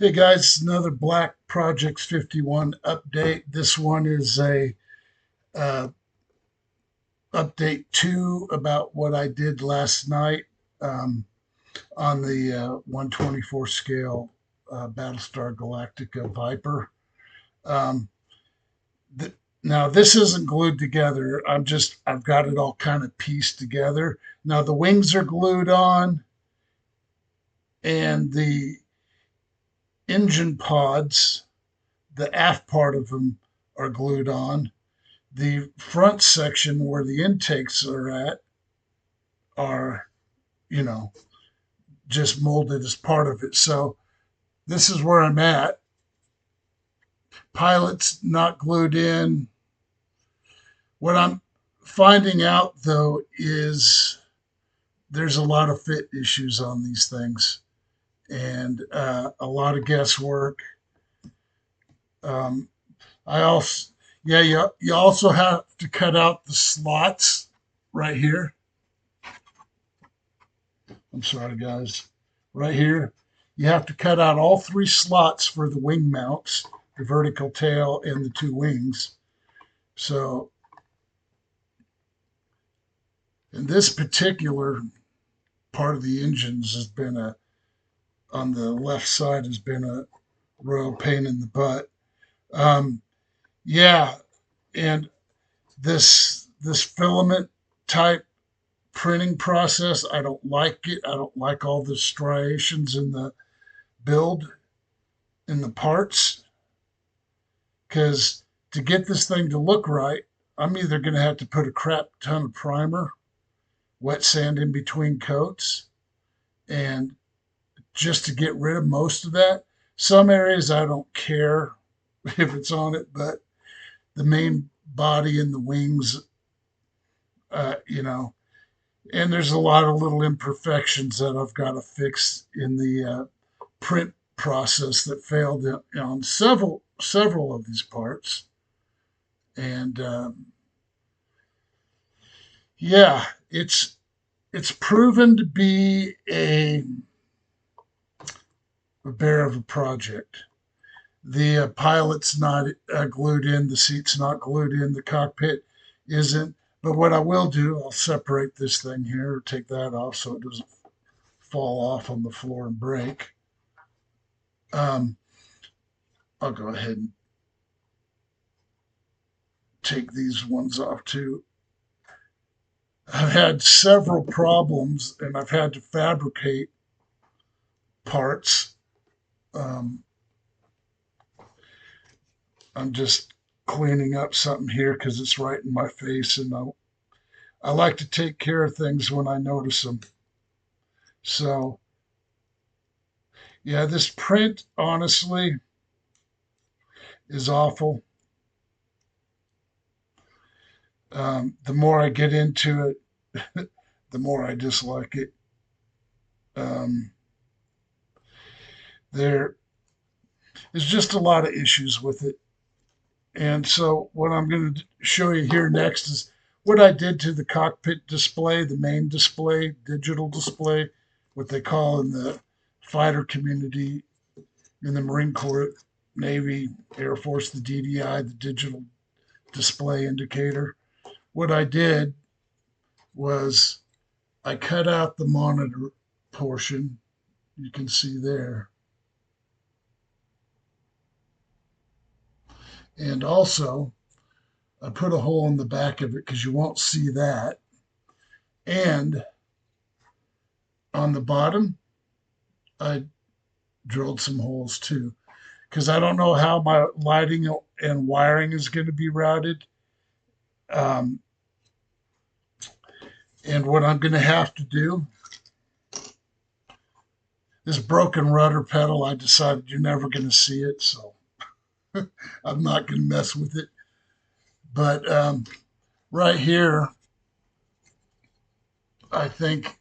Hey guys, another Black Projects 51 update. This one is a uh, update 2 about what I did last night on the 124 scale Battlestar Galactica Viper. Um, th- Now this isn't glued together. I've got it all kind of pieced together. Now the wings are glued on, and the engine pods, the aft part of them, are glued on. The front section where the intakes are at are, you know, just molded as part of it. So this is where I'm at. Pilot's not glued in. What I'm finding out though is there's a lot of fit issues on these things and a lot of guesswork. Um, I also, yeah, you also have to cut out the slots right here. I'm sorry, guys. Right here, you have to cut out all three slots for the wing mounts, the vertical tail and the two wings. So, in this particular part of the engines has been on the left side has been a real pain in the butt. Um, yeah, and this filament type printing process, I don't like it. I don't like all the striations in the build in the parts because to get this thing to look right, I'm either going to have to put a crap ton of primer, wet sand in between coats, and just to get rid of most of that. Some areas I don't care if it's on it, but the main body and the wings, you know, and there's a lot of little imperfections that I've got to fix in the print process that failed on several of these parts. And yeah, it's proven to be a bear of a project. The pilot's not glued in, the seat's not glued in, the cockpit isn't. But what I will do, I'll separate this thing here, take that off so it doesn't fall off on the floor and break. Um, I'll go ahead and take these ones off too. I've had several problems and I've had to fabricate parts. Um, I'm just cleaning up something here because it's right in my face, and I like to take care of things when I notice them. So, yeah, this print honestly is awful. The more I get into it, the more I dislike it. Um, there is just a lot of issues with it. And so, what I'm going to show you here next is what I did to the cockpit display, the main display, digital display, what they call in the fighter community, in the Marine Corps, Navy, Air Force, the DDI, the digital display indicator. What I did was I cut out the monitor portion. You can see there. And also, I put a hole in the back of it because you won't see that. And on the bottom, I drilled some holes too because I don't know how my lighting and wiring is going to be routed. Um, and what I'm going to have to do, this broken rudder pedal, I decided you're never going to see it, so I'm not going to mess with it. But right here, I think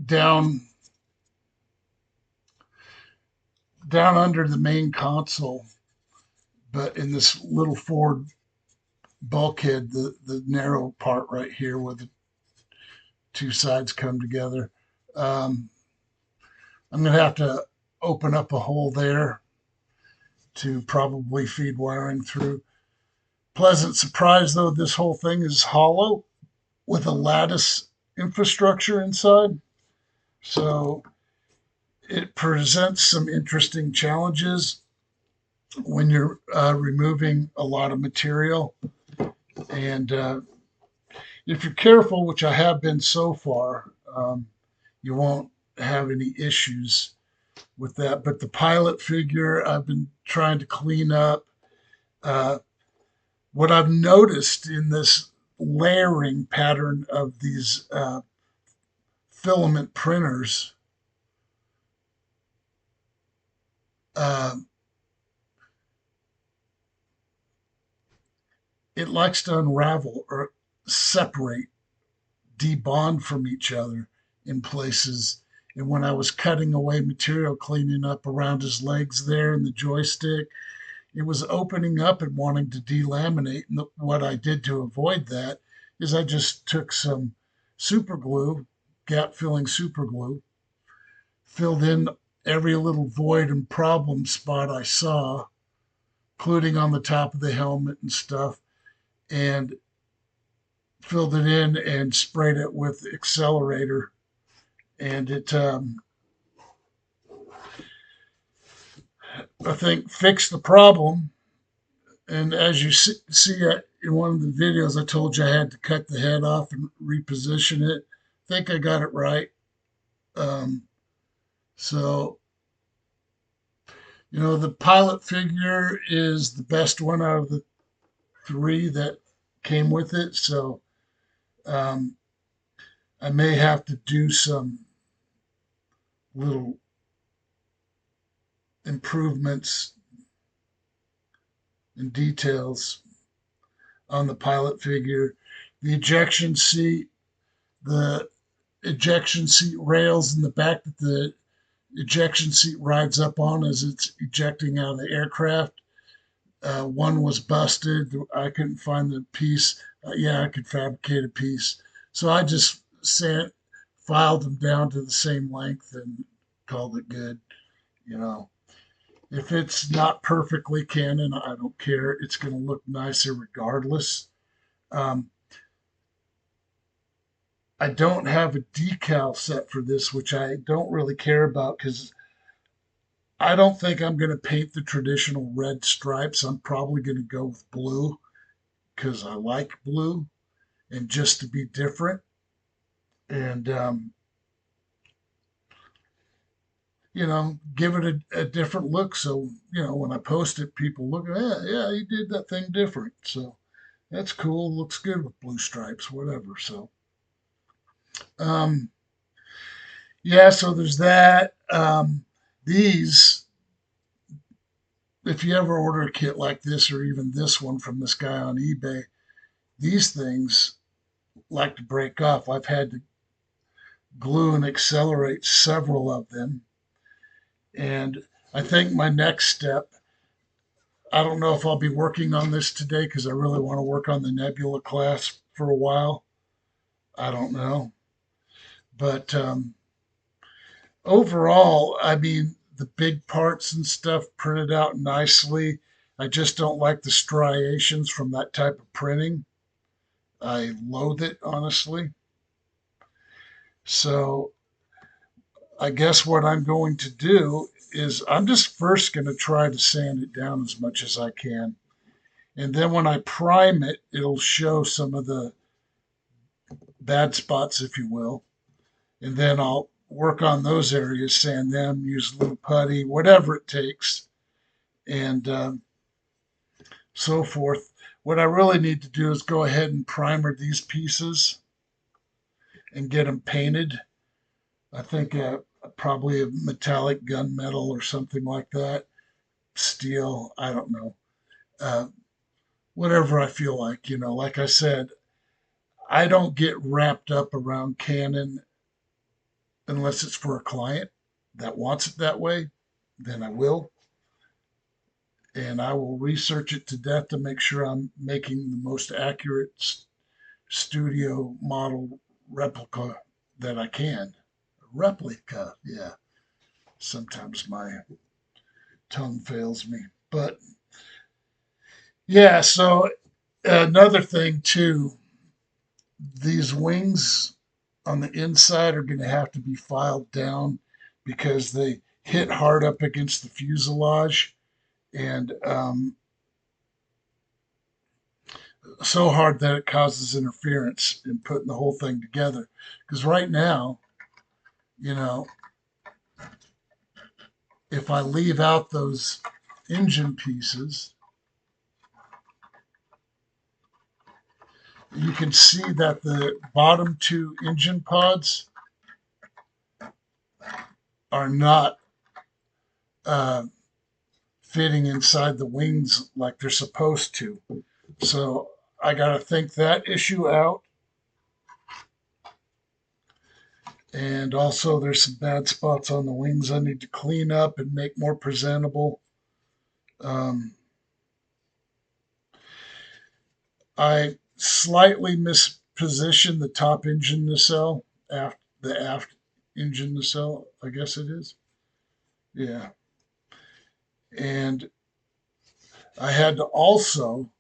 down down under the main console, but in this little forward bulkhead, the narrow part right here where the two sides come together. Um, I'm going to have to open up a hole there to probably feed wiring through. Pleasant surprise though, this whole thing is hollow with a lattice infrastructure inside. So it presents some interesting challenges when you're removing a lot of material. And if you're careful, which I have been so far, you won't have any issues with that. But the pilot figure, I've been trying to clean up. Uh, what I've noticed in this layering pattern of these filament printers, uh, it likes to unravel or separate, debond from each other in places. And when I was cutting away material, cleaning up around his legs there and the joystick, it was opening up and wanting to delaminate. And what I did to avoid that is I just took some super glue, gap filling super glue, filled in every little void and problem spot I saw, including on the top of the helmet and stuff, and filled it in and sprayed it with accelerator. And it, I think, fixed the problem. And as you see in one of the videos, I told you I had to cut the head off and reposition it. I think I got it right. Um, so, the pilot figure is the best one out of the three that came with it. So um, I may have to do some little improvements and details on the pilot figure. The ejection seat, the ejection seat rails in the back that the ejection seat rides up on as it's ejecting out of the aircraft. One was busted. I couldn't find the piece. Yeah, I could fabricate a piece. So I just filed them down to the same length and called it good. You know, if it's not perfectly Canon, I don't care. It's going to look nicer regardless. Um, I don't have a decal set for this, which I don't really care about because I don't think I'm going to paint the traditional red stripes. I'm probably going to go with blue because I like blue and just to be different. And, give it a different look. So, when I post it, people look at it, yeah, he did that thing different. So that's cool. Looks good with blue stripes, whatever. So, um, yeah, so there's that. These, if you ever order a kit like this or even this one from this guy on eBay, these things like to break off. I've had to glue and accelerate several of them. And I think my next step, I don't know if I'll be working on this today because I really want to work on the Nebula class for a while. I don't know. But overall, I mean, the big parts and stuff printed out nicely. I just don't like the striations from that type of printing. I loathe it, honestly. So I guess what I'm going to do is I'm just first going to try to sand it down as much as I can. And then when I prime it, it'll show some of the bad spots, if you will. And then I'll work on those areas, sand them, use a little putty, whatever it takes, and so forth. What I really need to do is go ahead and primer these pieces and get them painted. I think probably a metallic gunmetal or something like that. Steel, I don't know. Uh, Whatever I feel like, like I said, I don't get wrapped up around Canon unless it's for a client that wants it that way, then I will. And I will research it to death to make sure I'm making the most accurate studio model replica that I can. Replica, yeah. Sometimes my tongue fails me. But yeah, so another thing too, these wings on the inside are going to have to be filed down because they hit hard up against the fuselage and so hard that it causes interference in putting the whole thing together. Because right now, you know, if I leave out those engine pieces, you can see that the bottom two engine pods are not uh, fitting inside the wings like they're supposed to. So I got to think that issue out. And also, there's some bad spots on the wings I need to clean up and make more presentable. Um, I slightly mispositioned the top engine nacelle, the aft engine nacelle, I guess it is. Yeah. And I had to also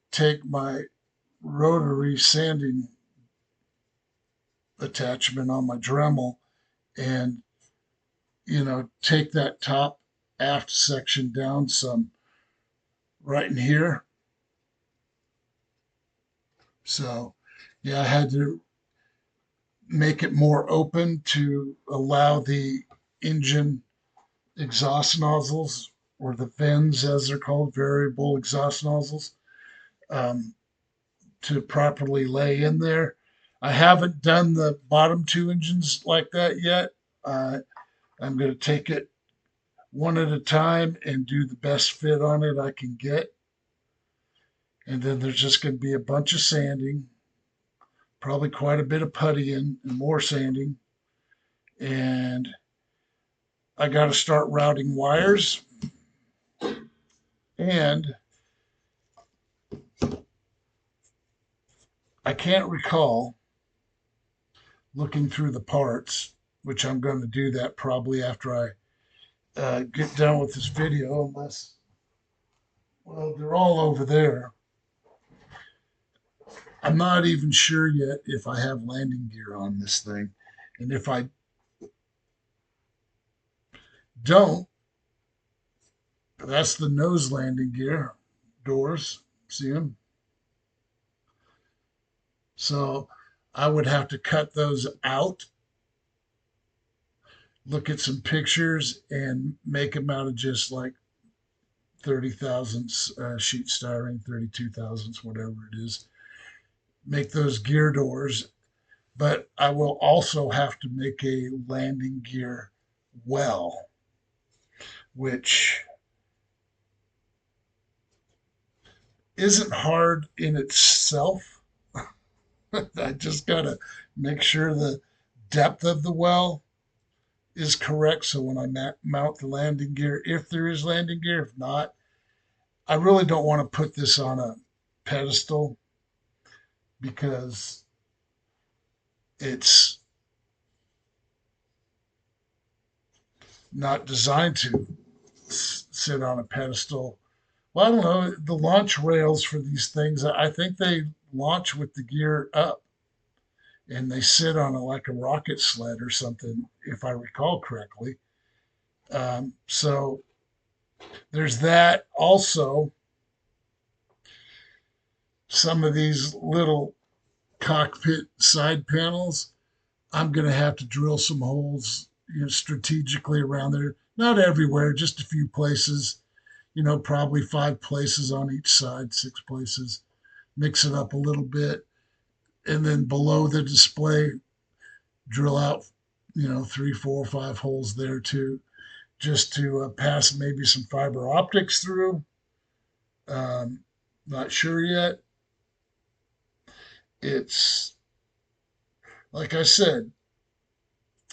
take my rotary sanding attachment on my Dremel and, take that top aft section down some right in here. So, yeah, I had to make it more open to allow the engine exhaust nozzles, or the VENs as they're called, variable exhaust nozzles, um, to properly lay in there. I haven't done the bottom two engines like that yet. I'm going to take it one at a time and do the best fit on it I can get. And then there's just going to be a bunch of sanding, probably quite a bit of puttying and more sanding. And I got to start routing wires. And I can't recall, looking through the parts, which I'm going to do that probably after I get done with this video, unless, well, they're all over there. I'm not even sure yet if I have landing gear on this thing. And if I don't, that's the nose landing gear doors. See them? So I would have to cut those out, look at some pictures, and make them out of just like 30 thousandths sheet styrene, 32 thousandths, whatever it is. Make those gear doors, but I will also have to make a landing gear well, which isn't hard in itself. I just got to make sure the depth of the well is correct. So when I mount the landing gear, if there is landing gear, if not, I really don't want to put this on a pedestal because it's not designed to sit on a pedestal. Well, I don't know. The launch rails for these things, I think they launch with the gear up and they sit on like a rocket sled or something, if I recall correctly. So there's that. Also, some of these little cockpit side panels, I'm going to have to drill some holes, strategically around there. Not everywhere, just a few places. Probably 5 places on each side, 6 places. Mix it up a little bit, and then below the display, drill out, 3, 4, 5 holes there too, just to pass maybe some fiber optics through. Um, Not sure yet. It's like I said,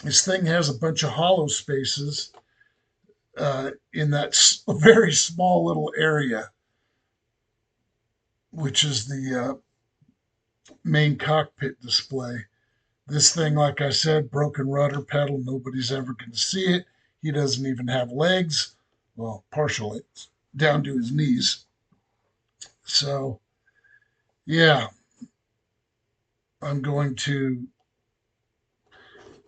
this thing has a bunch of hollow spaces in that very small little area, which is the main cockpit display. This thing, like I said, broken rudder pedal. Nobody's ever going to see it. He doesn't even have legs, well, partial legs, down to his knees. So, yeah, I'm going to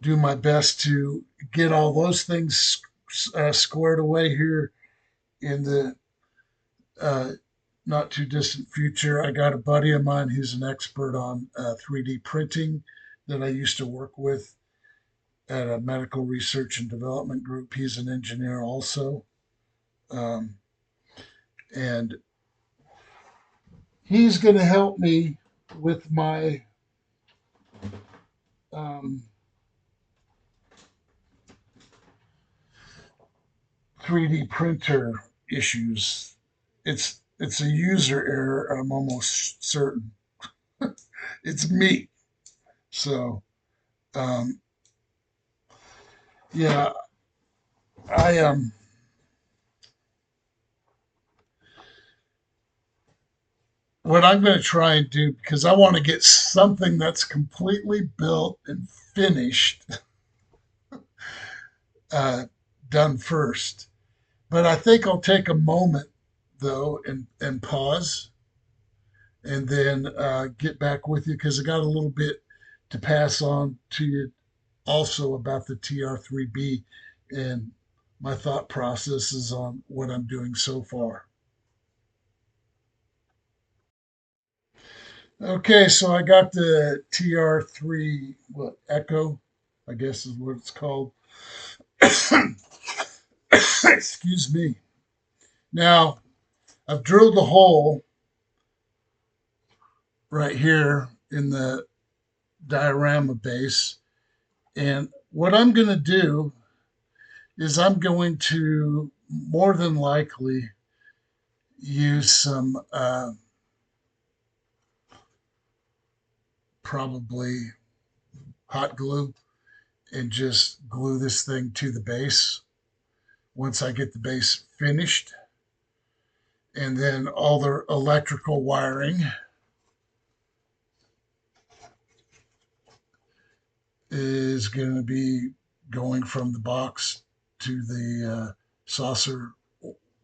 do my best to get all those things squared away here in the uh, not too distant future. I got a buddy of mine who's an expert on 3D printing that I used to work with at a medical research and development group. He's an engineer also. Um, and he's going to help me with my um, 3D printer issues. It's a user error. I'm almost certain it's me. So yeah, I what I'm going to try and do because I want to get something that's completely built and finished uh, done first. But I think I'll take a moment though and pause and then get back with you because I got a little bit to pass on to you also about the TR3B and my thought processes on what I'm doing so far. Okay, so I got the TR3 what Echo, I guess is what it's called. Excuse me. Now I've drilled a hole right here in the diorama base, and what I'm going to do is I'm going to more than likely use some probably hot glue and just glue this thing to the base once I get the base finished. And then all the electrical wiring is going to be going from the box to the saucer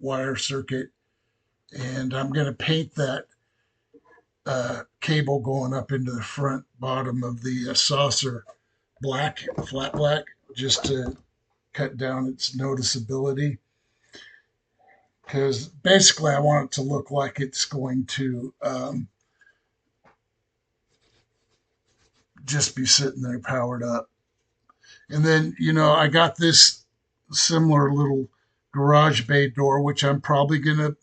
wire circuit. And I'm going to paint that cable going up into the front bottom of the saucer black, flat black, just to cut down its noticeability. Because basically, I want it to look like it's going to just be sitting there powered up. And then, I got this similar little garage bay door, which I'm probably going to,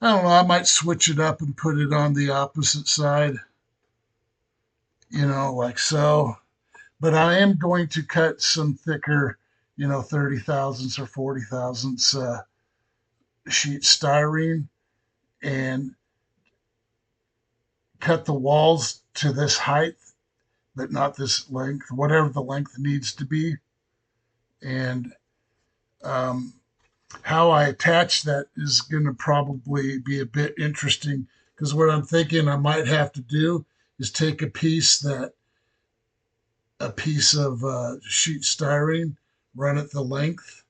I don't know, I might switch it up and put it on the opposite side, like so. But I am going to cut some thicker, 30 thousandths or 40 thousandths sheet styrene and cut the walls to this height, but not this length, whatever the length needs to be. And um, how I attach that is going to probably be a bit interesting because what I'm thinking I might have to do is take a piece of sheet styrene, run it the length,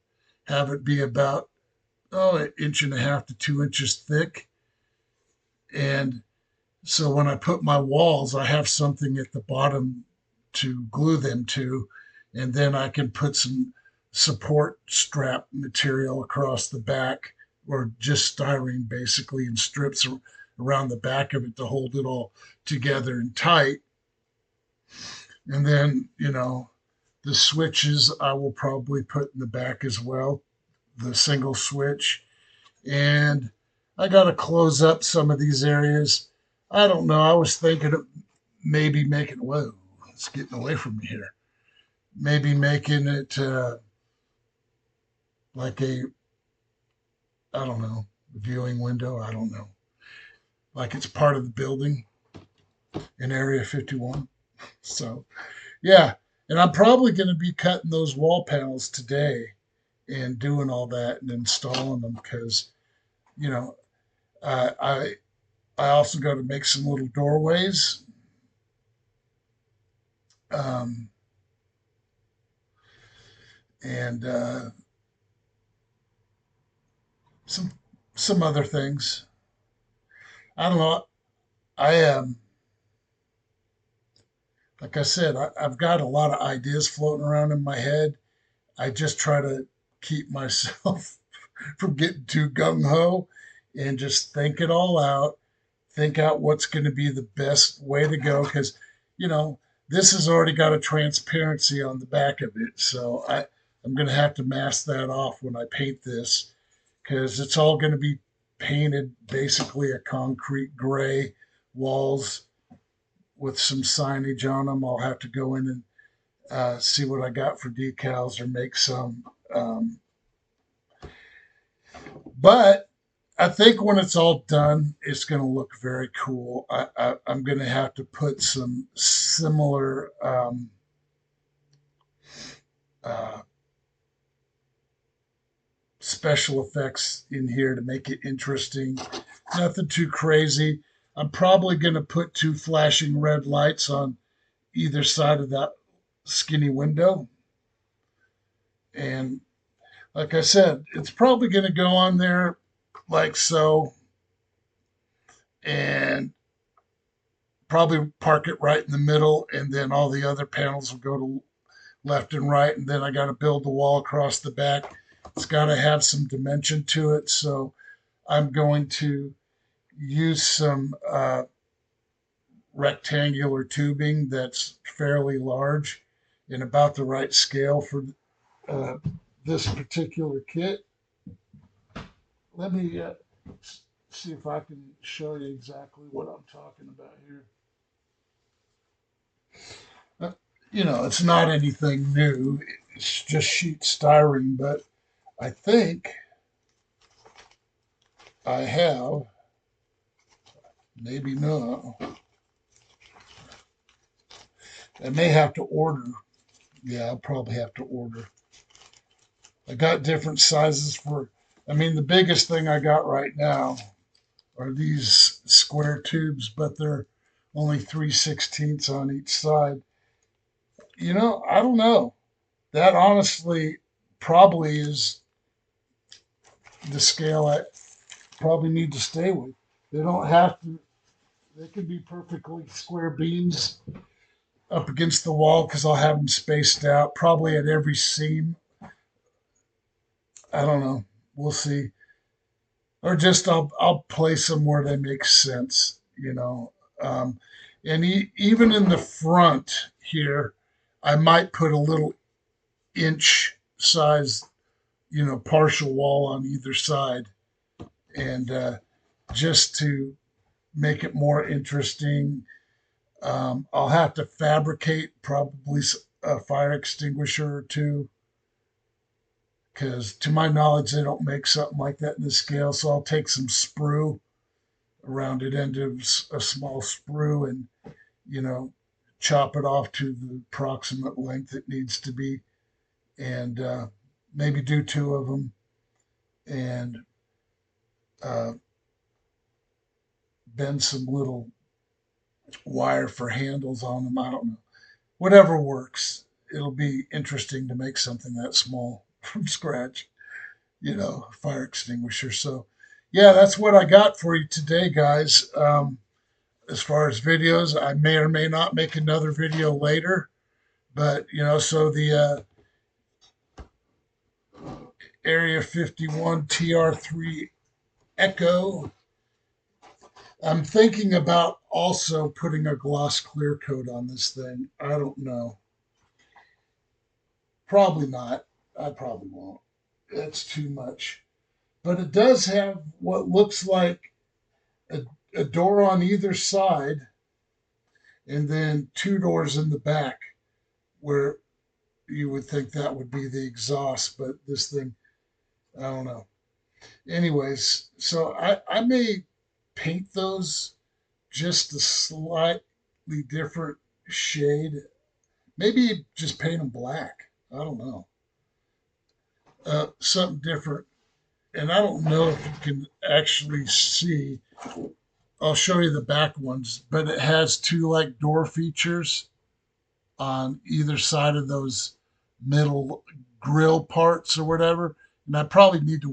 have it be about an inch and a half to 2 inches thick, and so when I put my walls, I have something at the bottom to glue them to, and then I can put some support strap material across the back, or just styrene basically, in strips around the back of it to hold it all together and tight. And then, the switches I will probably put in the back as well, the single switch. And I got to close up some of these areas. I don't know. I was thinking of maybe making, whoa, it's getting away from me here. Maybe making it like I don't know, viewing window. I don't know. Like it's part of the building in Area 51. So, yeah. And I'm probably going to be cutting those wall panels today and doing all that and installing them because, you know, I I also got to make some little doorways. Um, and some some other things. I don't know. I like I said, I've got a lot of ideas floating around in my head. I just try to keep myself from getting too gung ho and just think it all out, think out what's going to be the best way to go. Because, you know, this has already got a transparency on the back of it. So I'm going to have to mask that off when I paint this because it's all going to be painted basically a concrete gray walls with some signage on them. I'll have to go in and see what I got for decals or make some. But I think when it's all done, it's going to look very cool. I'm going to have to put some similar uh, special effects in here to make it interesting. Nothing too crazy. I'm probably going to put two flashing red lights on either side of that skinny window. And like I said, it's probably going to go on there like so, and probably park it right in the middle, and then all the other panels will go to left and right, and then I got to build the wall across the back. It's got to have some dimension to it, so I'm going to use some rectangular tubing that's fairly large and about the right scale for uh, this particular kit. Let me see if I can show you exactly what I'm talking about here. Uh, you know, it's not anything new. It's just sheet styrene, but I think I have, maybe not. I may have to order. Yeah, I'll probably have to order. I got different sizes for, I mean, the biggest thing I got right now are these square tubes, but they're only 3/16 on each side. You know, I don't know. That honestly probably is the scale I probably need to stay with. They don't have to, they could be perfectly square beams up against the wall because I'll have them spaced out, probably at every seam. I don't know. We'll see. Or just I'll place them where they make sense, you know. Um, and even in the front here, I might put a little inch size, you know, partial wall on either side, and just to make it more interesting. I'll have to fabricate probably a fire extinguisher or two because, to my knowledge, they don't make something like that in the scale. So I'll take some sprue, a rounded end of a small sprue, and you know, chop it off to the approximate length it needs to be, and maybe do two of them, and uh, bend some little wire for handles on them. I don't know. Whatever works. It'll be interesting to make something that small from scratch, you know, fire extinguisher. So, yeah, that's what I got for you today, guys. As far as videos, I may or may not make another video later, but you know, so the Area 51 TR3 Echo. I'm thinking about also putting a gloss clear coat on this thing. I don't know. Probably not. I probably won't. It's too much. But it does have what looks like a, a door on either side and then two doors in the back where you would think that would be the exhaust, but this thing, I don't know. Anyways, so I may paint those just a slightly different shade. Maybe just paint them black. I don't know. Something different. And I don't know if you can actually see. I'll show you the back ones, but it has two like door features on either side of those middle grill parts or whatever. And I probably need to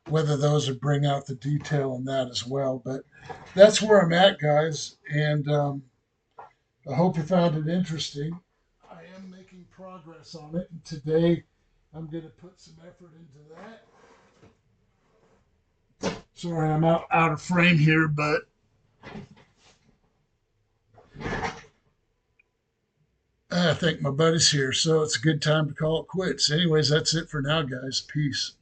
whether those would bring out the detail in that as well. But that's where I'm at, guys. And I hope you found it interesting. I am making progress on it. And today I'm going to put some effort into that. Sorry, I'm out of frame here, but I think my buddy's here, so it's a good time to call it quits. Anyways, that's it for now, guys. Peace.